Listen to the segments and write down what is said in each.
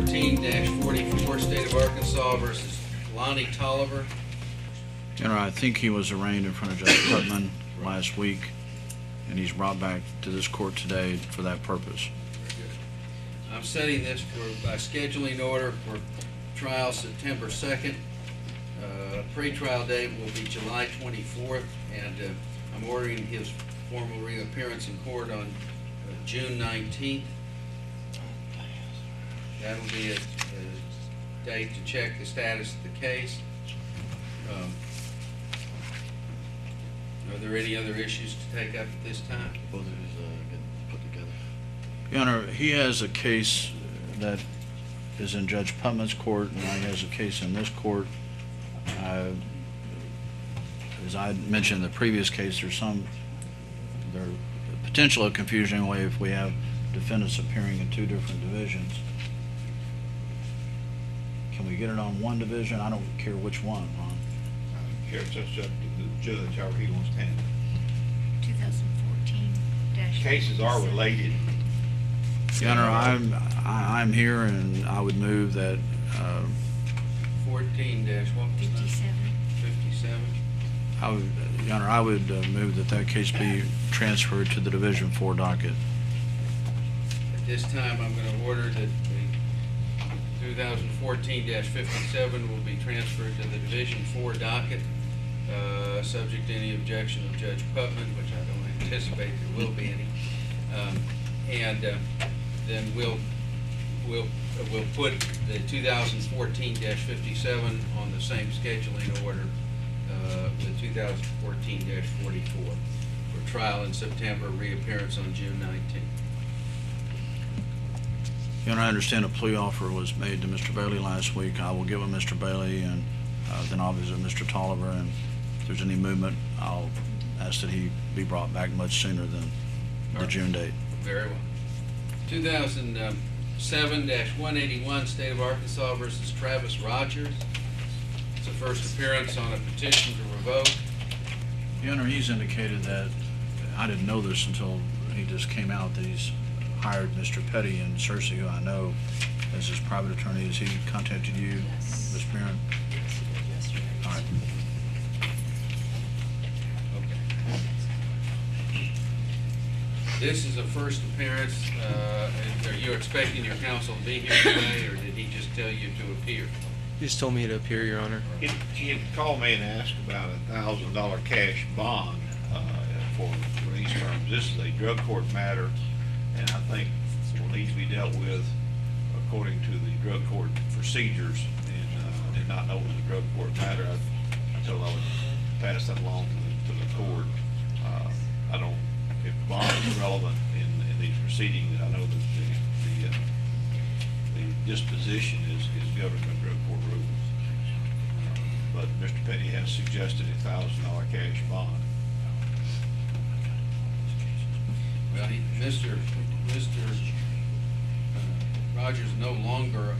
Pt.4, State of Arkansas versus Lonnie Tolliver. Your Honor, I think he was arraigned in front of Judge Putman last week, and he's brought back to this court today for that purpose. Very good. I'm setting this by scheduling order for trial September 2nd. Pre-trial date will be July 24th, and I'm ordering his formal reappearance in court on June 19th. That'll be a date to check the status of the case. Are there any other issues to take up at this time? Both of these get put together. Your Honor, he has a case that is in Judge Putman's court, and he has a case in this court. As I mentioned in the previous case, there's potential of confusion anyway if we have defendants appearing in two different divisions. Can we get it on one division? I don't care which one. It's just up to the judge, however he wants to handle it. 2014 Cases are related. Your Honor, I'm here, and I would move that 14-57. Your Honor, I would move that case be transferred to the Division 4 docket. At this time, I'm going to order that the 2014-57 will be transferred to the Division 4 docket, subject to any objection of Judge Putman, which I don't anticipate there will be any. Then we'll put the 2014-57 on the same scheduling order with 2014-44 for trial in September, reappearance on June 19th. Your Honor, I understand a plea offer was made to Mr. Bailey last week. I will get with Mr. Bailey, and then I'll visit Mr. Tolliver, and if there's any movement, I'll ask that he be brought back much sooner than the June date. Very well. 2007-181, State of Arkansas versus Travis Rogers. It's a first appearance on a petition to revoke. Your Honor, he's indicated that, I didn't know this until he just came out, that he's hired Mr. Petty in Searcy, who I know as his private attorney. Has he contacted you, Ms. Perrin? All right. Okay. This is a first appearance. Are you expecting your counsel to be here today, or did he just tell you to appear? He just told me to appear, Your Honor. He had called me and asked about a $1,000 cash bond for release terms. This is a drug court matter, and I think will need to be dealt with according to the drug court procedures. And I did not know it was a drug court matter. I told I would pass that along to the court. I don't, if the bond is relevant in these proceedings, I know that the disposition is governed by drug court rules. But Mr. Petty has suggested a $1,000 cash bond. Well, Mr. Rogers is no longer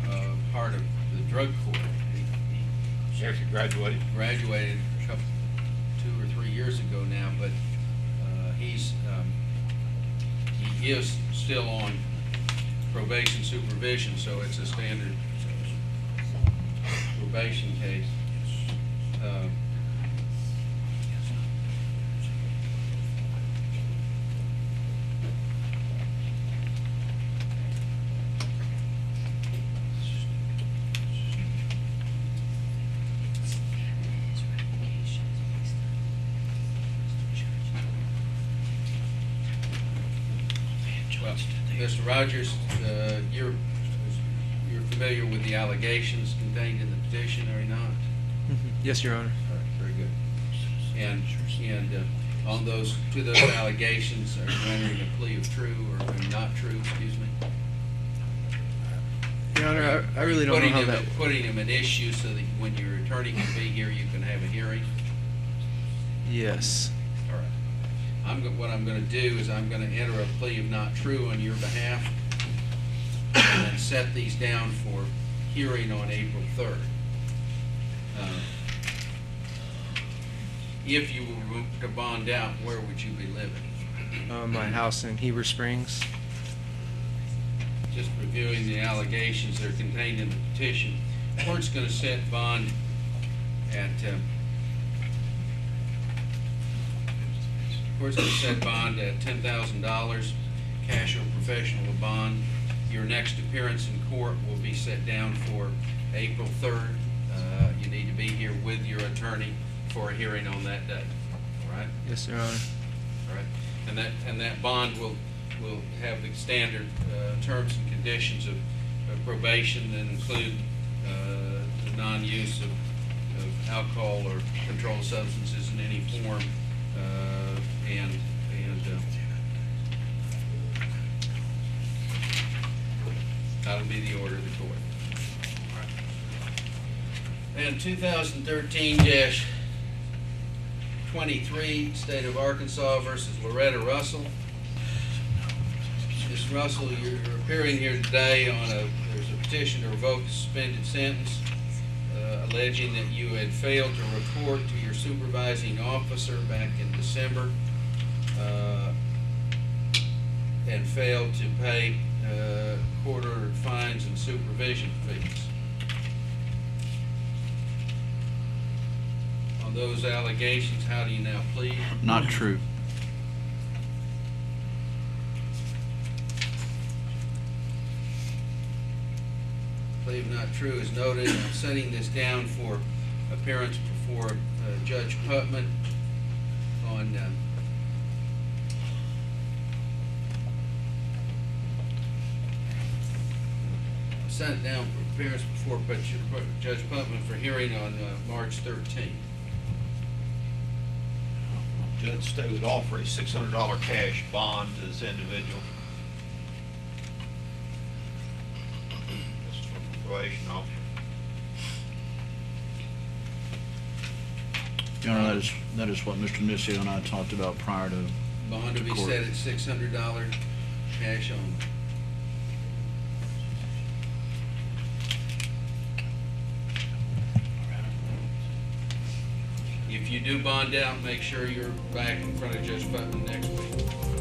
part of the drug court. He actually graduated. Graduated 2 or 3 years ago now, but he is still on probation supervision, so it's a standard probation case. Well, Mr. Rogers, you're familiar with the allegations contained in the petition, are you not? Yes, Your Honor. All right, very good. And on those allegations, are you rendering a plea of true or not true? Excuse me. Your Honor, I really don't know how that. Putting them at issue so that when your attorney can be here, you can have a hearing. Yes. All right. What I'm going to do is I'm going to enter a plea of not true on your behalf, and then set these down for hearing on April 3rd. If you were to bond out, where would you be living? My house in Heber Springs. just reviewing the allegations that are contained in the petition. The court's gonna set bond at, court's gonna set bond at $10,000, cash or professional bond. Your next appearance in court will be set down for April 3rd. You need to be here with your attorney for a hearing on that day, all right? Yes, Your Honor. All right, and that bond will have the standard terms and conditions of probation that include the non-use of alcohol or controlled substances in any form, and that'll be the order of the court. And 2013-23, State of Arkansas versus Loretta Russell. Ms. Russell, you're appearing here today on there's a petition to revoke a suspended sentence, alleging that you had failed to report to your supervising officer back in December, and failed to pay court-ordered fines and supervision fees. On those allegations, how do you now plead? Not true. Believe not true is noted. I'm setting this down for appearance before Judge Putman on set it down for appearance before Judge Putman for hearing on March 13th. Judge State would offer a $600 cash bond to this individual. This is from the probation officer. Your Honor, that is what Mr. Missio and I talked about prior to Bond to be court. set at $600 cash only. If you do bond out, make sure you're back in front of Judge Putman next week.